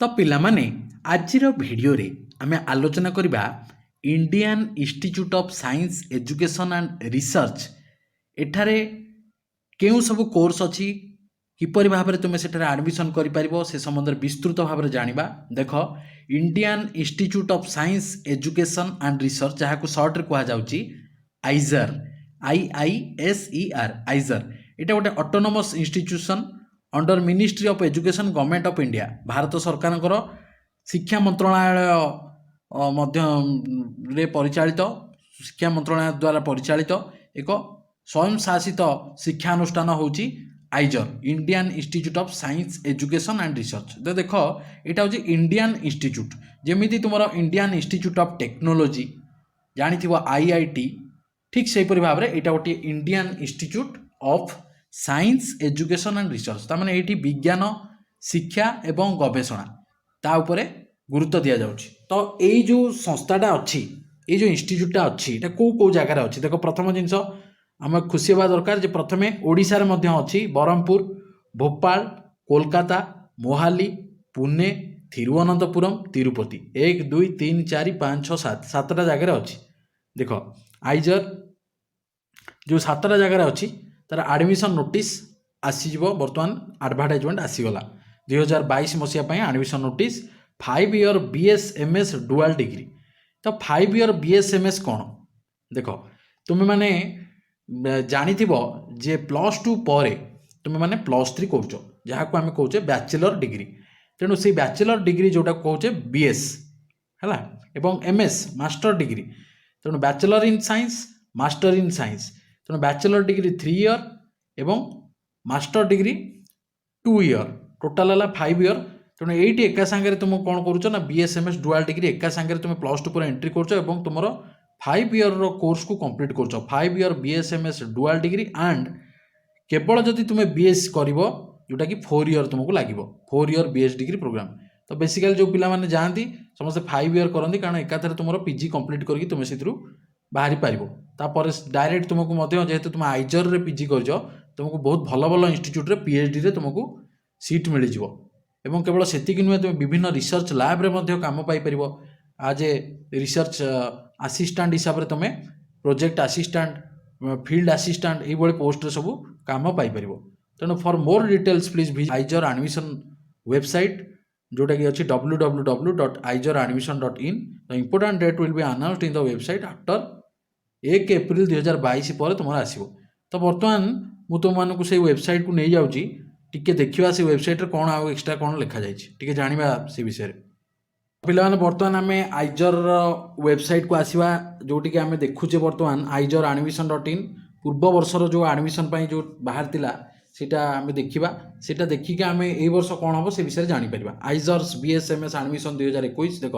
ତ ପିଲାମାନେ ଆଜିର ଭିଡ଼ିଓରେ ଆମେ ଆଲୋଚନା କରିବା Indian institute of science education and research ଏଠାରେ କେଉଁ ସବୁ କୋର୍ସ ଅଛି, କିପରି ଭାବରେ ତୁମେ ସେଠାରେ ଆଡ଼ମିସନ୍ କରିପାରିବ ସେ ସମ୍ବନ୍ଧରେ ବିସ୍ତୃତ ଭାବରେ ଜାଣିବା। ଦେଖ, Indian institute of science education and research, ଯାହାକୁ ସର୍ଟରେ କୁହାଯାଉଛି ଆଇଜର୍, IISER, ଆଇଜର୍, ଏଇଟା ଗୋଟେ autonomous institution under ministry of education government of India, Bharat सरकार शिक्षा मंत्रालय मध्य परिचालित, शिक्षा मंत्रालय द्वारा परिचालित एक स्वयं शासित शिक्षानुष्ठान होची आइजर, Indian institute of science education and research. तो देख, यहाँ हूँ इंडियन इंस्टीट्यूट, जमीती तुम इंडियन इंस्टीट्यूट ऑफ टेक्नोलॉजी जानी IIT, ठीक से भाव में यहाँ गोटे Indian institute of science education and research, तार ये विज्ञान शिक्षा एवं गवेषणा ता उपरे गुरुत्व दि जाउछि। तो ये जो संस्थाटा अच्छी, ये जो इंस्टीट्यूटा अच्छी, कौ जगार अच्छी, देख प्रथम जिनस आम खुशी हवा दरकार जे प्रथमे ओडिशा रे मध्य अच्छी, ब्रह्मपुर, भोपाल, कोलकाता, मोहाली, पुणे, थिरुवनंतपुरम, तिरुपति, 1 2 3 4 5 6 7 सातटा जगार अच्छी। देख, आइजर जो सातटा जगार अच्छी तार एडमिशन नोटिस आसीज, बर्तमान एडवर्टाइजमेंट आसीगला 2022 मसीहा admission notice 5 year BSMS dual degree. तो 5 ईयर BSMS कौन, देख तुम्हें माने जानी जे +2 पर तुम्हें माने +3 कौच, जहाँ को आम कौचे बैचलर डिग्री। तेणु से बैचलर डिग्री जोटा कौचे BS है, एवं MS मास्टर डिग्री। तेणु bachelor in science, master in science, तेणु बैचलर डिग्री 3 ईयर एवं मास्टर डिग्री 2 ईयर, टोटाल है 5 ईयर। तेणु ये एका सांगे तुम कौन करुच ना BSMS डुआल डिग्री एका सांगे तुम +2 पर एंट्री करुच और तुम 5 ईयर कोर्स को कंप्लीट करुच, 5 year BSMS dual degree and केवल जदि तुम BS कर जोटा कि 4 ईयर तुमको लगे 4 ईयर BS डिग्री प्रोग्राम। तो बेसिकली जो पिला माने जाती समस्त 5 ईयर करती, कारण एकाथरे तुम PG कंप्लीट करके तुम से बाहरी पार, तापर डायरेक्ट तुमको जेहेतु तुम आइजर रे PG कर तुमको बहुत भल भल इंस्टीट्यूट रे PhD रे तुमको सीट मिल जाव। एवं केवल सेतिक नुहे, तुम विभिन्न रिसर्च लैब रे काम पाइपर आज ए रिसर्च असिस्टेंट हिसाब से, तुम प्रोजेक्ट असिस्टेंट, फील्ड असिस्टेंट ये पोस्ट रे सब काम पाइपर। तेणु for more details please visit IISER admission website, जोटा कि अच्छी www.ijoradmission.in। The important date will be announced in the website after 1 April 2022 पर तुम आसो। तो बर्तमान मु तुमको से वेबसाइट को नहीं जाऊँगी, टिके देखा से वेबसाइट रे कौन आउ एक्सट्रा कौन लिखा जाए जाना से विषय। पिलाने बर्तमान आम आइजर वेबसाइट को आसवा, जोटि आम देखुचे बर्तमान आइजर admission.in। पूर्व वर्षर जो एडमिशन जो बाहर थिला सीटा आम देखा, सीटा देखिक आम ए वर्ष कौन हम से विषय जापर। आइजर्स BSMS एडमिशन 2021, देख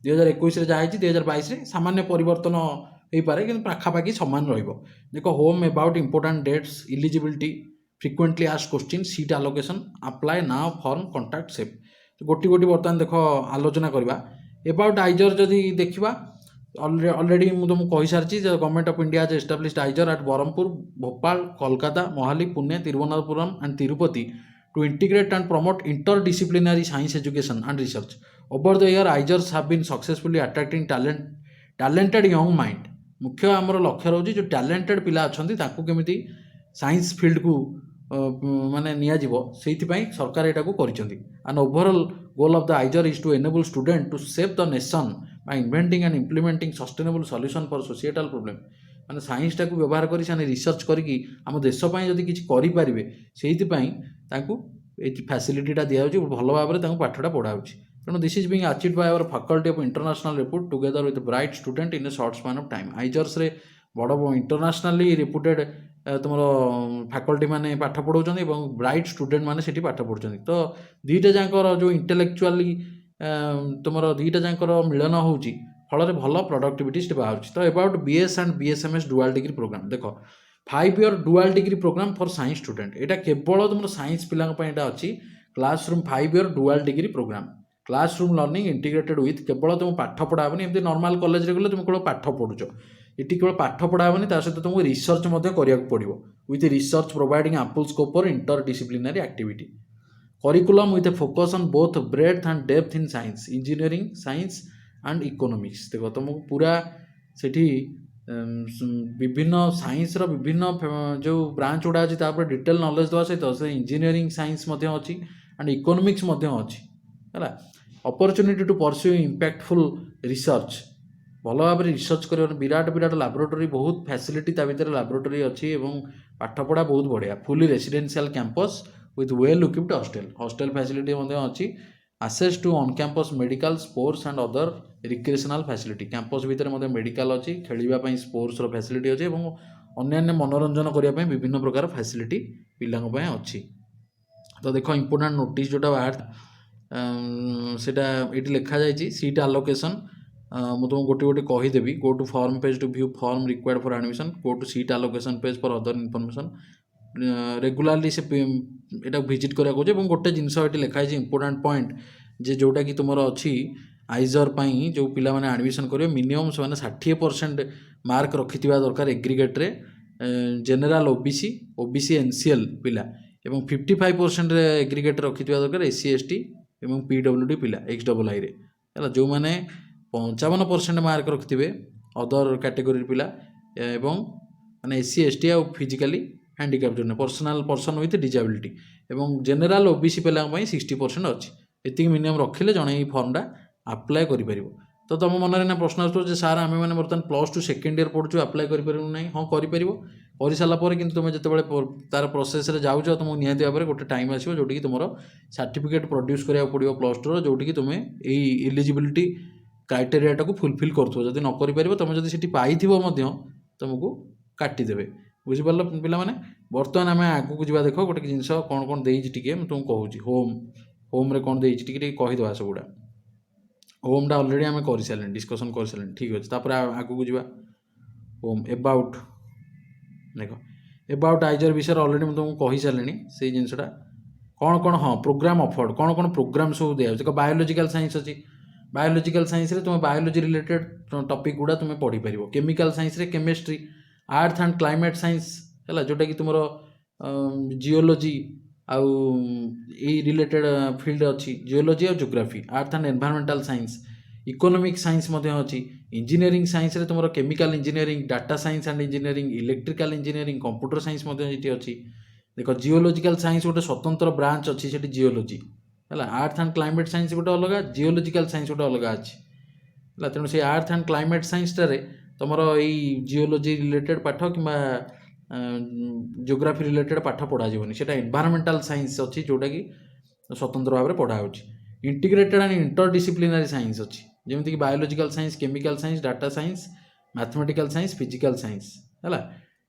2021 जहाँ 2022 सामान्य परिवर्तन हो पारे कि पाखापाखि सामान देख home about important dates, eligibility, frequently asked question, seat allocation, apply now form, contact save. गोटी गोटी बर्तमान देख आलोचना करवा अबाउट आइजर। जदि देखा ऑलरेडी मुझे तुमको कही सारी, government of India has established IISER at Berhampur, Bhopal, Kolkata, Mohali, Pune, Thiruvananthapuram and Tirupati to integrate and promote interdisciplinary science education and research. Over the year, Aijars have been successfully attracting talented young mind. मुख्य आमर लक्ष्य रही जो टैलेंटेड पिला अच्छा केमी साइंस फील्ड को माने नियाजिबो, सेइथिपाई सरकार एटा को करिसेंती। And overall goal of the IISER is to enable student to save the nation by inventing and implementing sustainable solution for societal problem. माने साइंस टाक व्यवहार करी से रिसर्च करी आम देश जदि किसी करें से फैसिलिटीटा दि जाऊँगी, भल भाव में पाठटा पढ़ाऊँगी। तेणु this is being achieved by our faculty of international repute together with bright student in a short span of time. IISERs रे बड़ इंटरनेशनली रिपुटेड तुम फैकल्टी मैंने पाठ पढ़ाऊँ और ब्राइट स्टूडेंट मैंने से पाठ पढ़ुं। तो दुईटा जाकर जो इंटेलेक्चुअली तुम दुईटा जाकर मिलन हो फल भल प्रोडक्टिविटी बाहर। तो about BS and BSMS dual degree programme, देख 5 year dual degree programme for science student, यहाँ केवल तुम साइंस पिला अच्छी classroom 5 year dual degree programme, classroom learning integrated with केवल तुम पाठ पढ़ाबनी एमती नॉर्मल कॉलेज रे गले तुम केवल पाठ पढ़ुच, ये केवल पाठ पढ़ाबनी सहित तुमको रिसर्च करिया पड़ो with research providing ample scope for interdisciplinary activity. Curriculum with a focus on both breadth and depth in science engineering science and economics देख तुमको पूरा सेठी विभिन्न साइंस विभिन्न जो ब्रांच गुड़ा अच्छी तापर डिटेल नॉलेज देवा सहित से इंजीनियरिंग साइंस अच्छी एंड इकोनॉमिक्स अच्छी है opportunity to pursue impactful research भल भाव रिसर्च कर विराट विराट लैबोरेटरी बहुत फैसिलिटी ता भीतर लैबोरेटरी अच्छी पाठपढ़ा बहुत बढ़िया fully residential campus with well equipped hostel facility अच्छी access to on campus medical sports and other recreational facility campus भितर मेडिकल अच्छी खेलवाई स्पोर्ट्स फैसिलिटी अच्छी अन्य मनोरंजन करने विभिन्न प्रकार फैसिलिटी पिलांपाई अच्छी तो देख इंपोर्टाट नोटिस जोटा बाहर सेटा ये लिखा जाए सीट आलोकेशन ମୁଁ ତୁମକୁ ଗୋଟେ ଗୋଟେ କହିଦେବି go to form page to view form required for admission go to seat allocation page for other information regularly ସେ ଏଇଟା ଭିଜିଟ୍ କରିବାକୁ କହୁଛି ଏବଂ ଗୋଟେ ଜିନିଷ ଏଠି ଲେଖା ହେଇଛି ଇମ୍ପୋର୍ଟାଣ୍ଟ ପଏଣ୍ଟ ଯେ ଯେଉଁଟାକି ତୁମର ଅଛି ଆଇଜର୍ ପାଇଁ ଯେଉଁ ପିଲାମାନେ ଆଡ଼ମିସନ୍ କରିବେ ମିନିମମ୍ ସେମାନେ 60% ମାର୍କ ରଖିଥିବା ଦରକାର ଏଗ୍ରିଗେଟ୍ରେ ଜେନେରାଲ ଓବିସି ଏନ୍ସିଏଲ୍ ପିଲା ଏବଂ 55% ଏଗ୍ରିଗେଟ୍ ରଖିଥିବା ଦରକାର SC ST ଏବଂ PWD ପିଲା XIIରେ ହେଲା ଯେଉଁମାନେ 55% ମାର୍କ ରଖିଥିବେ ଅଦର କାଟେଗୋରୀ ପିଲା ଏବଂ ମାନେ SC ST ଆଉ ଫିଜିକାଲି ହ୍ୟାଣ୍ଡିକ୍ୟାପ୍ ଜଣେ ପର୍ସନ୍ ୱିଥ୍ ଡିଜାବିଲିଟି ଏବଂ ଜେନେରାଲ OBC ପିଲାଙ୍କ ପାଇଁ 60% ଅଛି ଏତିକି ମିନିମମ୍ ରଖିଲେ ଜଣେ ଏଇ ଫର୍ମଟା ଆପ୍ଲାଏ କରିପାରିବ ତ ତୁମ ମନରେ ନା ପ୍ରଶ୍ନ ଆସୁଥିବ ଯେ ସାର୍ ଆମେମାନେ ବର୍ତ୍ତମାନ +2 ସେକେଣ୍ଡ ଇୟର୍ ପଢ଼ୁଛୁ ଆପ୍ଲାଏ କରିପାରିବୁ ନାହିଁ ହଁ କରିପାରିବ କରିସାରିଲା ପରେ କିନ୍ତୁ ତୁମେ ଯେତେବେଳେ ତାର ପ୍ରୋସେସ୍ରେ ଯାଉଛ ତୁମକୁ ନିହାତି ଭାବରେ ଗୋଟେ ଟାଇମ୍ ଆସିବ ଯେଉଁଠିକି ତୁମର ସାର୍ଟିଫିକେଟ୍ ପ୍ରଡ୍ୟୁସ୍ କରିବାକୁ ପଡ଼ିବ +2ର ଯେଉଁଠିକି ତୁମେ ଏଇ ଇଲିଜିବିଲିଟି କ୍ରାଇଟେରିଆଟାକୁ ଫୁଲଫିଲ୍ କରୁଥିବ ଯଦି ନ କରିପାରିବ ତୁମେ ଯଦି ସେଠି ପାଇଥିବ ମଧ୍ୟ ତୁମକୁ କାଟିଦେବେ ବୁଝିପାରିଲ ପିଲାମାନେ ବର୍ତ୍ତମାନ ଆମେ ଆଗକୁ ଯିବା ଦେଖ ଗୋଟେ ଜିନିଷ କ'ଣ କ'ଣ ଦେଇଛି ଟିକେ ମୁଁ ତୁମକୁ କହୁଛି ହୋମ୍ରେ କ'ଣ ଦେଇଛି ଟିକେ ଟିକେ କହିଦେବା ସବୁଗୁଡ଼ା ହୋମ୍ଟା ଅଲରେଡ଼ି ଆମେ କରିସାରିଲେଣି ଡିସ୍କସନ୍ କରିସାରିଲେଣି ଠିକ୍ ଅଛି ତାପରେ ଆଗକୁ ଯିବା ହୋମ୍ ଏବାଉଟ୍ ଦେଖ ଏବାଉଟ୍ ଆଇଜର୍ ବିଷୟରେ ଅଲରେଡ଼ି ମୁଁ ତୁମକୁ କହିସାରିଲିଣି ସେଇ ଜିନିଷଟା କ'ଣ କ'ଣ ହଁ ପ୍ରୋଗ୍ରାମ୍ ଅଫର୍ଡ କ'ଣ କ'ଣ ପ୍ରୋଗ୍ରାମ୍ ସବୁ ଦିଆଯାଉଛି ଦେଖ ବାୟୋଲୋଜିକାଲ୍ ସାଇନ୍ସ ଅଛି ବାୟୋଲୋଜିକାଲ୍ ସାଇନ୍ସରେ ତୁମେ ବାୟୋଲୋଜି ରିଲେଟେଡ୍ ଟପିକ୍ ଗୁଡ଼ା ତୁମେ ପଢ଼ିପାରିବ କେମିକାଲ୍ ସାଇନ୍ସରେ chemistry earth and climate science ହେଲା ଯେଉଁଟାକି ତୁମର ଜିଓଲୋଜି ଆଉ ଏଇ ରିଲେଟେଡ୍ ଫିଲ୍ଡ ଅଛି ଜିଓଲୋଜି ଆଉ geography earth and environmental science economic science ମଧ୍ୟ ଅଛି ଇଞ୍ଜିନିୟରିଂ ସାଇନ୍ସରେ ତୁମର chemical engineering data science and engineering electrical engineering computer science ମଧ୍ୟ ଏଠି ଅଛି ଦେଖ ଜିଓଲୋଜିକାଲ୍ ସାଇନ୍ସ ଗୋଟେ ସ୍ୱତନ୍ତ୍ର ବ୍ରାଞ୍ଚ ଅଛି ସେଠି ଜିଓଲୋଜି ହେଲା ଆର୍ଥ ଆଣ୍ଡ କ୍ଲାଇମେଟ୍ ସାଇନ୍ସ ଗୋଟେ ଅଲଗା ଜିଓଲୋଜିକାଲ୍ ସାଇନ୍ସ ଗୋଟେ ଅଲଗା ଅଛି ହେଲା ତେଣୁ ସେଇ ଆର୍ଥ ଆଣ୍ଡ କ୍ଲାଇମେଟ୍ ସାଇନ୍ସଟାରେ ତୁମର ଏଇ ଜିଓଲୋଜି ରିଲେଟେଡ୍ ପାଠ କିମ୍ବା ଜିଓଗ୍ରାଫି ରିଲେଟେଡ୍ ପାଠ ପଢ଼ାଯିବନି ସେଇଟା ଏନଭାୟରମେଣ୍ଟାଲ୍ ସାଇନ୍ସ ଅଛି ଯେଉଁଟାକି ସ୍ୱତନ୍ତ୍ର ଭାବରେ ପଢ଼ା ହେଉଛି ଇଣ୍ଟିଗ୍ରେଟେଡ୍ ଆଣ୍ଡ ଇଣ୍ଟରଡିସିପ୍ଲିନାରୀ ସାଇନ୍ସ ଅଛି ଯେମିତିକି biological science chemical science data science mathematical science physical science ହେଲା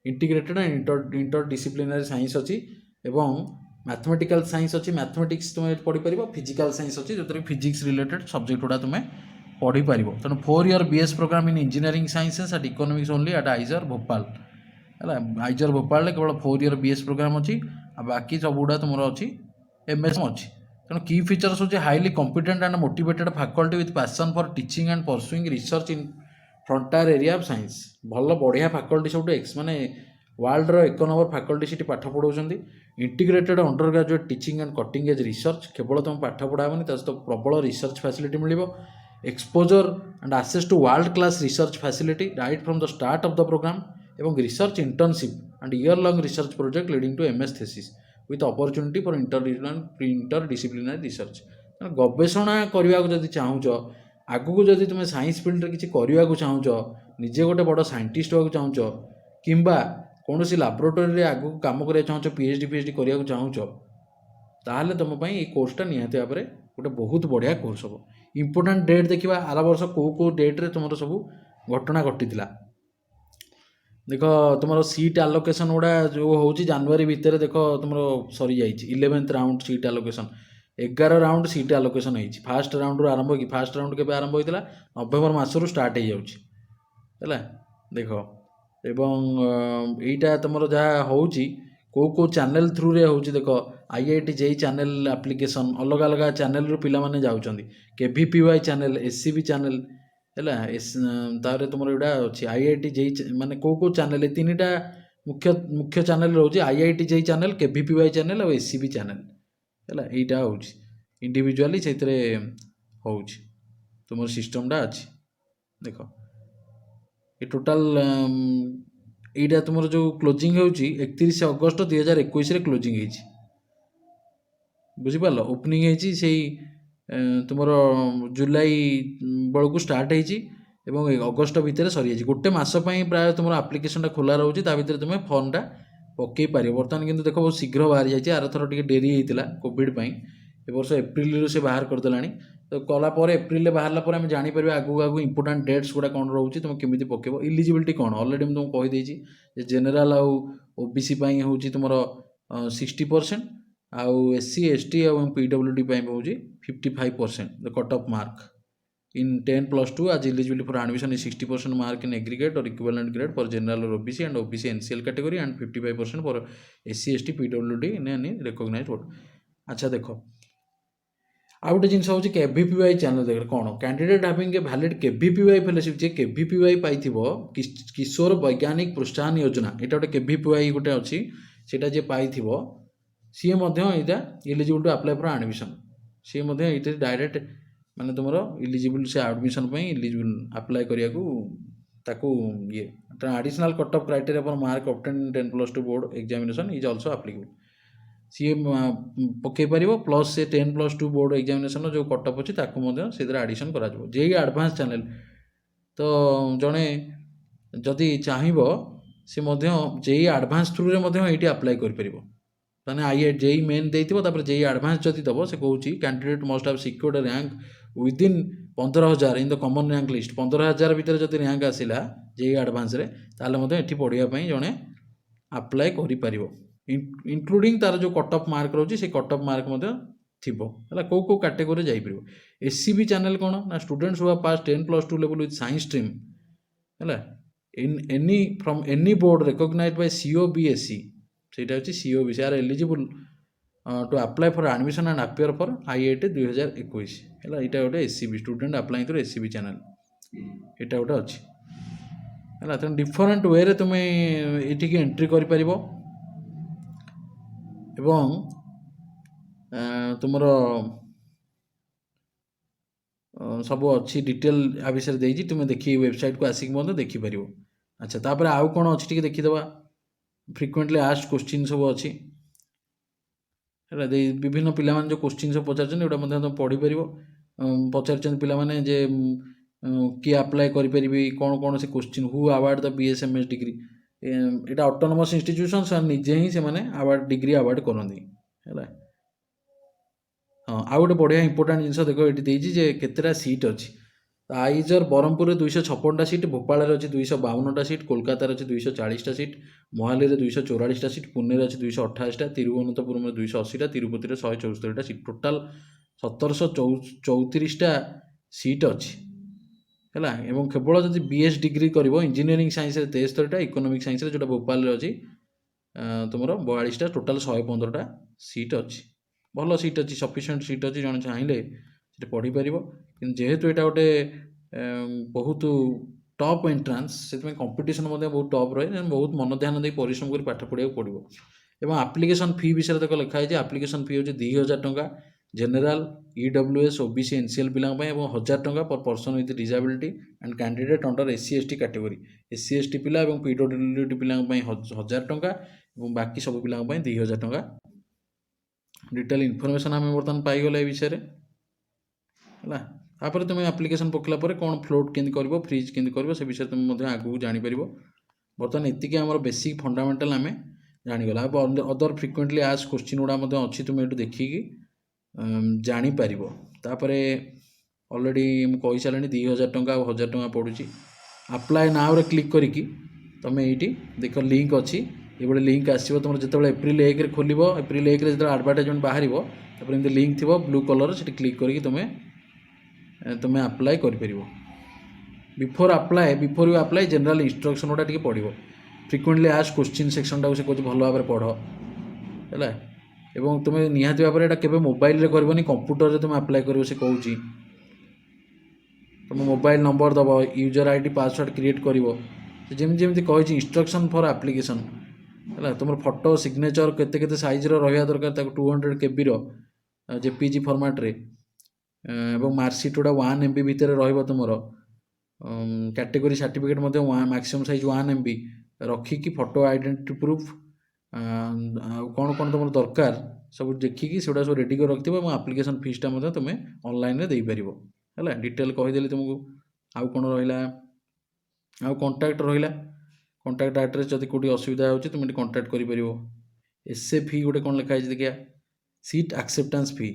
ଇଣ୍ଟିଗ୍ରେଟେଡ୍ ଆଣ୍ଡ ଇଣ୍ଟରଡିସିପ୍ଲିନାରୀ ସାଇନ୍ସ ଅଛି ଏବଂ ମ୍ୟାଥମେଟିକାଲ୍ ସାଇନ୍ସ ଅଛି ମ୍ୟାଥମେଟିକ୍ସ ତୁମେ ପଢ଼ିପାରିବ ଫିଜିକାଲ୍ ସାଇନ୍ସ ଅଛି ଯେଉଁଥିରେ ଫିଜିକ୍ସ ରିଲେଟେଡ୍ ସବଜେକ୍ଟ ଗୁଡ଼ା ତୁମେ ପଢ଼ିପାରିବ ତେଣୁ 4 year BS programme in engineering sciences at economics only at IISER Bhopal ହେଲା ଆଇଜର୍ ଭୋପାଳରେ କେବଳ 4 year BS ପ୍ରୋଗ୍ରାମ୍ ଅଛି ଆଉ ବାକି ସବୁଗୁଡ଼ା ତୁମର ଅଛି MS ଅଛି ତେଣୁ କି ଫିଚର୍ସ ହେଉଛି highly competent and motivated faculty with passion for teaching and pursuing research in frontier area of science ଭଲ ବଢ଼ିଆ ଫାକଲ୍ଟି ସବୁଠୁ ମାନେ ୱାର୍ଲଡର 1 ନମ୍ବର ଫାକଲ୍ଟି ସେଠି ପାଠ ପଢ଼ାଉଛନ୍ତି integrated under graduate teaching and cutting age research କେବଳ ତୁମେ ପାଠ ପଢ଼ା ହେବନି ତା ସହିତ ପ୍ରବଳ ରିସର୍ଚ୍ଚ ଫ୍ୟାସିଲିଟି ମିଳିବ exposure and access to world class research facility right from the start of the program এবং research internship and year long research project leading to MS thesis with opportunity for interdisciplinary research ଗବେଷଣା କରିବାକୁ ଯଦି ଚାହୁଁଛ ଆଗକୁ ଯଦି ତୁମେ science ଫିଲ୍ଡରେ କିଛି କରିବାକୁ ଚାହୁଁଛ ନିଜେ ଗୋଟେ ବଡ଼ ସାଇଣ୍ଟିଷ୍ଟ ହେବାକୁ ଚାହୁଁଛ କିମ୍ବା କୌଣସି ଲାବୋରେଟୋରୀରେ ଆଗକୁ କାମ କରିବାକୁ ଚାହୁଁଛ PhD କରିବାକୁ ଚାହୁଁଛ ତାହେଲେ ତୁମ ପାଇଁ ଏଇ କୋର୍ସଟା ନିହାତି ଭାବରେ ଗୋଟେ ବହୁତ ବଢ଼ିଆ କୋର୍ସ ହେବ ଇମ୍ପୋର୍ଟାଣ୍ଟ ଡେଟ୍ ଦେଖିବା ଆର ବର୍ଷ କେଉଁ ଡେଟ୍ରେ ତୁମର ସବୁ ଘଟଣା ଘଟିଥିଲା ଦେଖ ତୁମର ସିଟ୍ ଆଲୋକେସନ୍ ଗୁଡ଼ା ଯେଉଁ ହେଉଛି ଜାନୁଆରୀ ଭିତରେ ଦେଖ ତୁମର ସରିଯାଇଛି 11th round seat allocation 11 round seat allocation ହେଇଛି ଫାର୍ଷ୍ଟ ରାଉଣ୍ଡରୁ ଆରମ୍ଭ ହେଇକି ଫାର୍ଷ୍ଟ ରାଉଣ୍ଡ କେବେ ଆରମ୍ଭ ହେଇଥିଲା ନଭେମ୍ବର ମାସରୁ ଷ୍ଟାର୍ଟ ହେଇଯାଉଛି ହେଲା ଦେଖ ଏବଂ ଏଇଟା ତୁମର ଯାହା ହେଉଛି କେଉଁ ଚ୍ୟାନେଲ୍ ଥ୍ରୁରେ ହେଉଛି ଦେଖ IIT JEE ଚ୍ୟାନେଲ୍ ଆପ୍ଲିକେସନ୍ ଅଲଗା ଅଲଗା ଚ୍ୟାନେଲ୍ରୁ ପିଲାମାନେ ଯାଉଛନ୍ତି KVPY ଚ୍ୟାନେଲ୍ SCB ଚ୍ୟାନେଲ୍ ହେଲା ତାପରେ ତୁମର ଏଇଟା ଅଛି IIT JEE ମାନେ କେଉଁ ଚ୍ୟାନେଲ୍ ଏ ତିନିଟା ମୁଖ୍ୟ ଚ୍ୟାନେଲ୍ ରହୁଛି IIT JEE channel KVPY channel ଆଉ SCB ଚ୍ୟାନେଲ୍ ହେଲା ଏଇଟା ହେଉଛି ଇଣ୍ଡିଭିଜୁଆଲି ସେଇଥିରେ ହେଉଛି ତୁମର ସିଷ୍ଟମଟା ଅଛି ଦେଖ ଏ ଟୋଟାଲ ଏଇଟା ତୁମର ଯେଉଁ କ୍ଲୋଜିଂ ହେଉଛି 31 ଅଗଷ୍ଟ 2021ରେ କ୍ଲୋଜିଂ ହେଇଛି ବୁଝିପାରିଲ ଓପନିଂ ହେଇଛି ସେଇ ତୁମର ଜୁଲାଇ ବେଳକୁ ଷ୍ଟାର୍ଟ ହେଇଛି ଏବଂ ଅଗଷ୍ଟ ଭିତରେ ସରିଯାଇଛି ଗୋଟେ ମାସ ପାଇଁ ପ୍ରାୟ ତୁମର ଆପ୍ଲିକେସନଟା ଖୋଲା ରହୁଛି ତା ଭିତରେ ତୁମେ ଫର୍ମଟା ପକାଇ ପାରିବ ବର୍ତ୍ତମାନ କିନ୍ତୁ ଦେଖ ବହୁତ ଶୀଘ୍ର ବାହାରି ଯାଇଛି ଆରଥର ଟିକେ ଡେରି ହେଇଥିଲା କୋଭିଡ଼ ପାଇଁ ଏ ବର୍ଷ ଏପ୍ରିଲରୁ ସେ ବାହାର କରିଦେଲାଣି ତ କଲା ପରେ ଏପ୍ରିଲରେ ବାହାରିଲା ପରେ ଆମେ ଜାଣିପାରିବା ଆଗକୁ ଆଗକୁ ଇମ୍ପୋର୍ଟାଣ୍ଟ ଡେଟ୍ସ ଗୁଡ଼ା କ'ଣ ରହୁଛି ତୁମେ କେମିତି ପକାଇବ ଇଲିଜିବିଲିଟି କ'ଣ ଅଲରେଡ଼ି ମୁଁ ତୁମକୁ କହିଦେଇଛି ଯେ ଜେନେରାଲ ଆଉ ଓବିସି ପାଇଁ ହେଉଛି ତୁମର 60% ଆଉ SC ST ଏବଂ PWD ପାଇଁ ହେଉଛି 55% the cut off mark in 10+2 as eligibility for admission is 60% mark in aggregate or equivalent grade for general or OBC and OBC NCL category and 55% for SC ST PWD in any recognized board अच्छा देखो ଆଉ ଗୋଟେ ଜିନିଷ ହେଉଛି KVPY channel ଦେଖ କ'ଣ candidate having ଏ valid KVPY fellowship ଯେ KVPY ପାଇଥିବ କିଶୋର ବୈଜ୍ଞାନିକ ପ୍ରୋତ୍ସାହନ ଯୋଜନା ଏଇଟା ଗୋଟେ KVPY ଗୋଟେ ଅଛି ସେଇଟା ଯିଏ ପାଇଥିବ ସିଏ ମଧ୍ୟ ଏଇଟା eligible to apply for admission ସିଏ ମଧ୍ୟ ଏଇଟା ଡାଇରେକ୍ଟ ମାନେ ତୁମର ଇଲିଜିବୁଲ୍ ସେ ଆଡ଼ମିସନ୍ ପାଇଁ ଇଲିଜିବୁଲ୍ ଆପ୍ଲାଏ କରିବାକୁ ତାକୁ ଇଏ additional cut off criteria for mark obtain 10+2 board examination is also applicable ସିଏ ପକାଇ ପାରିବ ପ୍ଲସ୍ ସେ 10+2 ବୋର୍ଡ଼ ଏକ୍ଜାମିନେସନ୍ର ଯେଉଁ କଟ୍ ଅଫ୍ ଅଛି ତାକୁ ମଧ୍ୟ ସେଥିରେ ଆଡ଼ିସନ୍ କରାଯିବ ଯେଇ ଆଡ଼ଭାନ୍ସ ଚ୍ୟାନେଲ୍ ତ ଜଣେ ଯଦି ଚାହିଁବ ସେ ମଧ୍ୟ ଯେଇ ଆଡ଼ଭାନ୍ସ ଥ୍ରୁରେ ମଧ୍ୟ ଏଇଠି ଆପ୍ଲାଏ କରିପାରିବ ମାନେ ଯେଇ ମେନ୍ ଦେଇଥିବ ତାପରେ ଯେଇ ଆଡ଼ଭାନ୍ସ ଯଦି ଦେବ ସେ କହୁଛି candidate must have secured rank within 15,000 in the common rank list 15,000 ଭିତରେ ଯଦି ର୍ୟାଙ୍କ ଆସିଲା ଯେଇ ଆଡ଼ଭାନ୍ସରେ ତାହେଲେ ମଧ୍ୟ ଏଠି ପଢ଼ିବା ପାଇଁ ଜଣେ ଆପ୍ଲାଏ କରିପାରିବ ଇନକ୍ଲୁଡ଼ିଂ ତାର ଯେଉଁ କଟ୍ ଅଫ୍ ମାର୍କ ରହୁଛି ସେ କଟ୍ ଅଫ୍ ମାର୍କ ମଧ୍ୟ ଥିବ ହେଲା କେଉଁ କେଉଁ କାଟେଗୋରୀରେ ଯାଇପାରିବ SCB ଚ୍ୟାନେଲ୍ କ'ଣ ନା students who have pass 10+2 level with science stream ହେଲା in any from any board recognise by COBSC ସେଇଟା ହେଉଛି COBSC are eligible to apply for admission and appear for IIT 2021 ହେଲା ଏଇଟା ଗୋଟେ SCB student applying through SCB channel ଏଇଟା ଗୋଟେ ଅଛି ହେଲା ତେଣୁ ଡିଫରେଣ୍ଟ ୱେରେ ତୁମେ ଏଇଠିକି ଏଣ୍ଟ୍ରି କରିପାରିବ ଏବଂ ତୁମର ସବୁ ଅଛି ଡିଟେଲ୍ ଆ ବିଷୟରେ ଦେଇଛି ତୁମେ ଦେଖି ୱେବସାଇଟ୍କୁ ଆସିକି ମଧ୍ୟ ଦେଖିପାରିବ ଆଚ୍ଛା ତାପରେ ଆଉ କ'ଣ ଅଛି ଟିକେ ଦେଖିଦେବା ଫ୍ରିକ୍ୱେଣ୍ଟଲି ଆସ୍ଡ କୋଶ୍ଚିନ୍ ସବୁ ଅଛି ହେଲା ବିଭିନ୍ନ ପିଲାମାନେ ଯେଉଁ କୋଶ୍ଚିନ୍ ସବୁ ପଚାରୁଛନ୍ତି ଏଗୁଡ଼ା ମଧ୍ୟ ତୁମେ ପଢ଼ିପାରିବ ପଚାରିଛନ୍ତି ପିଲାମାନେ ଯେ କିଏ ଆପ୍ଲାଏ କରିପାରିବି କ'ଣ କ'ଣ ସେ କୋଶ୍ଚିନ୍ ହୁ ଆୱାର୍ଡ଼ ଦ BSMS ଡିଗ୍ରୀ ଏଇଟା ଅଟୋନମସ୍ ଇନଷ୍ଟିଟ୍ୟୁସନ୍ ସେମାନେ ନିଜେ ହିଁ ସେମାନେ ଆୱାର୍ଡ଼ ଡିଗ୍ରୀ ଆୱାର୍ଡ଼ କରନ୍ତି ହେଲା ହଁ ଆଉ ଗୋଟେ ବଢ଼ିଆ ଇମ୍ପୋର୍ଟାଣ୍ଟ ଜିନିଷ ଦେଖ ଏଠି ଦେଇଛି ଯେ କେତେଟା ସିଟ୍ ଅଛି ଆଇଜର ବ୍ରହ୍ମପୁରରେ 256ଟା ସିଟ୍ ଭୋପାଳରେ ଅଛି 252ଟା ସିଟ୍ କୋଲକାତାରେ ଅଛି 240ଟା ସିଟ୍ ମୋହାଲିରେ 244ଟା ସିଟ୍ ପୁନେରେ ଅଛି 228ଟା ତିରୁବନନ୍ତପୁରମରେ 280ଟା ତିରୁପତିରେ 174ଟା ସିଟ୍ ଟୋଟାଲ 1734ଟା ସିଟ୍ ଅଛି ହେଲା ଏବଂ କେବଳ ଯଦି BS ଡିଗ୍ରୀ କରିବ ଇଞ୍ଜିନିୟରିଂ ସାଇନ୍ସରେ 73ଟା ଇକୋନୋମିକ୍ ସାଇନ୍ସରେ ଯେଉଁଟା ଭୋପାଳରେ ଅଛି ତୁମର 42ଟା ଟୋଟାଲ 115ଟା ସିଟ୍ ଅଛି ଭଲ ସିଟ୍ ଅଛି ସଫିସିଏଣ୍ଟ ସିଟ୍ ଅଛି ଜଣେ ଚାହିଁଲେ ସେଠି ପଢ଼ିପାରିବ କିନ୍ତୁ ଯେହେତୁ ଏଇଟା ଗୋଟେ ବହୁତ ଟପ୍ ଏଣ୍ଟ୍ରାନ୍ସ ସେଥିପାଇଁ କମ୍ପିଟିସନ୍ ମଧ୍ୟ ବହୁତ ଟପ୍ ରହେ ବହୁତ ମନ ଧ୍ୟାନ ଦେଇ ପରିଶ୍ରମ କରି ପାଠ ପଢ଼ିବାକୁ ପଡ଼ିବ ଏବଂ ଆପ୍ଲିକେସନ୍ ଫି ବିଷୟରେ ତାକୁ ଲେଖା ହେଇଛି ଆପ୍ଲିକେସନ୍ ଫି ହେଉଛି 2,000 ଟଙ୍କା ଜେନେରାଲ EWS OBC NCL ପିଲାଙ୍କ ପାଇଁ ଏବଂ 1,000 ଟଙ୍କା per person with disability and candidate under SC ST category SC ST ପିଲା ଏବଂ PWD ପିଲାଙ୍କ ପାଇଁ 1,000 ଟଙ୍କା ଏବଂ ବାକି ସବୁ ପିଲାଙ୍କ ପାଇଁ 2,000 ଟଙ୍କା ଡିଟେଲ୍ ଇନଫର୍ମେସନ୍ ଆମେ ବର୍ତ୍ତମାନ ପାଇଗଲେ ଏ ବିଷୟରେ ହେଲା ତାପରେ ତୁମେ ଆପ୍ଲିକେସନ୍ ପକାଇଲା ପରେ କ'ଣ ଫ୍ଲୋଟ୍ କେମିତି କରିବ ଫ୍ରିଜ୍ କେମିତି କରିବ ସେ ବିଷୟରେ ତୁମେ ମଧ୍ୟ ଆଗକୁ ଜାଣିପାରିବ ବର୍ତ୍ତମାନ ଏତିକି ଆମର ବେସିକ୍ ଫଣ୍ଡାମେଣ୍ଟାଲ୍ ଆମେ ଜାଣିଗଲା ଆଉ ଅଦର ଫ୍ରିକ୍ୱେଣ୍ଟଲି ଆସ୍ଡ କୋଶ୍ଚିନ୍ ଗୁଡ଼ା ମଧ୍ୟ ଅଛି ତୁମେ ଏଠୁ ଦେଖିକି ଜାଣିପାରିବ ତାପରେ ଅଲରେଡ଼ି ମୁଁ କହିସାରିଲିଣି 2,000 ଟଙ୍କା ଆଉ 1,000 ଟଙ୍କା ପଡ଼ୁଛି ଆପ୍ଲାଏ ନାଉରେ କ୍ଲିକ୍ କରିକି ତୁମେ ଏଇଠି ଦେଖ ଲିଙ୍କ୍ ଅଛି ଏଭଳି ଲିଙ୍କ୍ ଆସିବ ତୁମର ଯେତେବେଳେ ଏପ୍ରିଲ 1ରେ ଖୋଲିବ ଏପ୍ରିଲ 1ରେ ଯେତେବେଳେ ଆଡ଼ଭାର୍ଟାଇଜମେଣ୍ଟ ବାହାରିବ ତାପରେ ଏମିତି ଲିଙ୍କ୍ ଥିବ ବ୍ଲୁ କଲର୍ ସେଠି କ୍ଲିକ୍ କରିକି ତୁମେ ଆପ୍ଲାଏ କରିପାରିବ before you apply general instruction ଗୁଡ଼ା ଟିକେ ପଢ଼ିବ ଫ୍ରିକ୍ୱେଣ୍ଟଲି ଆସ୍ଡ କୋଶ୍ଚିନ୍ ସେକ୍ସନଟାକୁ ସେ କହୁଛି ଭଲ ଭାବରେ ପଢ଼ ହେଲା ଏବଂ ତୁମେ ନିହାତି ଭାବରେ ଏଇଟା କେବେ ମୋବାଇଲରେ କରିବନି କମ୍ପ୍ୟୁଟରରେ ତୁମେ ଆପ୍ଲାଏ କରିବ ସେ କହୁଛି ତୁମ ମୋବାଇଲ ନମ୍ବର ଦେବ ୟୁଜର୍ ID ପାସୱାର୍ଡ଼ କ୍ରିଏଟ୍ କରିବ ସେ ଯେମିତି ଯେମିତି କହିଛି ଇନଷ୍ଟ୍ରକ୍ସନ୍ ଫର୍ ଆପ୍ଲିକେସନ୍ ହେଲା ତୁମର ଫଟୋ ସିଗ୍ନେଚର୍ କେତେ କେତେ ସାଇଜ୍ର ରହିବା ଦରକାର ତାକୁ 200 KBର जेपीजी फॉर्मेट रे एवं मार्कशीट गुड़ा 1 MB भितर रहिबो तुमरो category certificate maximum size 1 MB रखिकी फोटो आइडेंटिटी प्रूफ कौन कौन तुम दरकार सब देखिकी से रेडी कर रखिथो और आप्लिकेसन फीसटा तुम्हें ऑनलाइन रे देई परिबो है डिटेल कहीदेली तुमको आउ कौन रहा आउ कंटाक्ट रहा कंटाक्ट एड्रेस जब कौटी असुविधा हो तुम कंटाक्ट कर एसए फी गोटे कौन लिखाई देखिए सीट एक्सेप्टेंस फी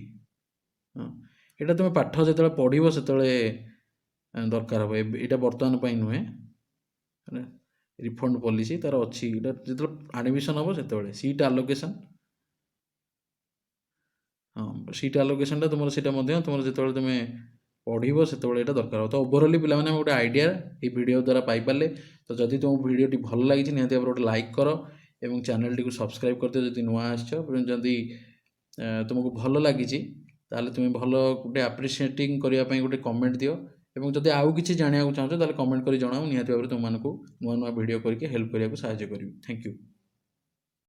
यहाँ तुम पाठ जो पढ़ो से दरकार हम यहाँ बर्तमान पर नुहे रिफंड पॉलिसी तार अच्छी जो एडमिशन हम से सीट आलोकेशन हाँ सीट आलोकेशन तुम से तुम जो तुम पढ़ो से दरकार हो तो ओवरअली पे गोटे आइडिया ये वीडियो द्वारा पाइपारे तो जदि तुम वीडियोटी भल लगी निहत भाव गोटे लाइक कर और चैनल टी सब्सक्राइब कर दियो जदि नुआ आदि तुमको भल लगी ताले तुम्हें भल गोटे आप्रिशिएटिंग करने गोटे कमेंट दियो और जदि आउ किसी जाना चाहो ताले कमेंट कर जनाओ निहत भाव तुमको नुआ नुआ वीडियो करके हेल्प करने को साहाय्य करी थैंक यू।